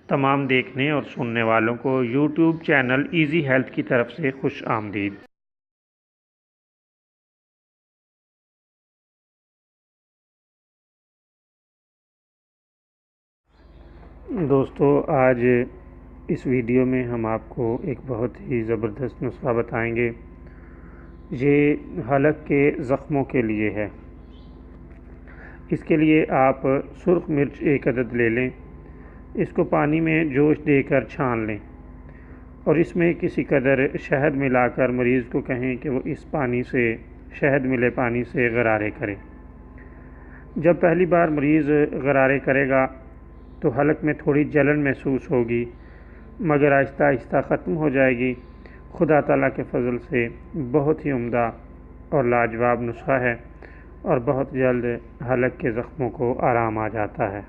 تمام دیکھنے اور سننے والوں کو یوٹیوب چینل ایزی ہیلتھ کی طرف سے خوش آمدید۔ دوستو، آج اس ویڈیو میں ہم آپ کو ایک بہت ہی زبردست نسخہ بتائیں گے۔ یہ حلق کے زخموں کے لیے ہے۔ اس کے لیے آپ سرخ مرچ 1 عدد لے لیں، اس کو پانی میں جوش دے کر چھان لیں اور اس میں کسی قدر شہد ملا کر مریض کو کہیں کہ وہ اس پانی سے، شہد ملے پانی سے غرارے کرے۔ جب پہلی بار مریض غرارے کرے گا تو حلق میں تھوڑی جلن محسوس ہوگی، مگر آہستہ آہستہ ختم ہو جائے گی۔ خدا تعالیٰ کے فضل سے بہت ہی عمدہ اور لاجواب نسخہ ہے اور بہت جلد حلق کے زخموں کو آرام آ جاتا ہے۔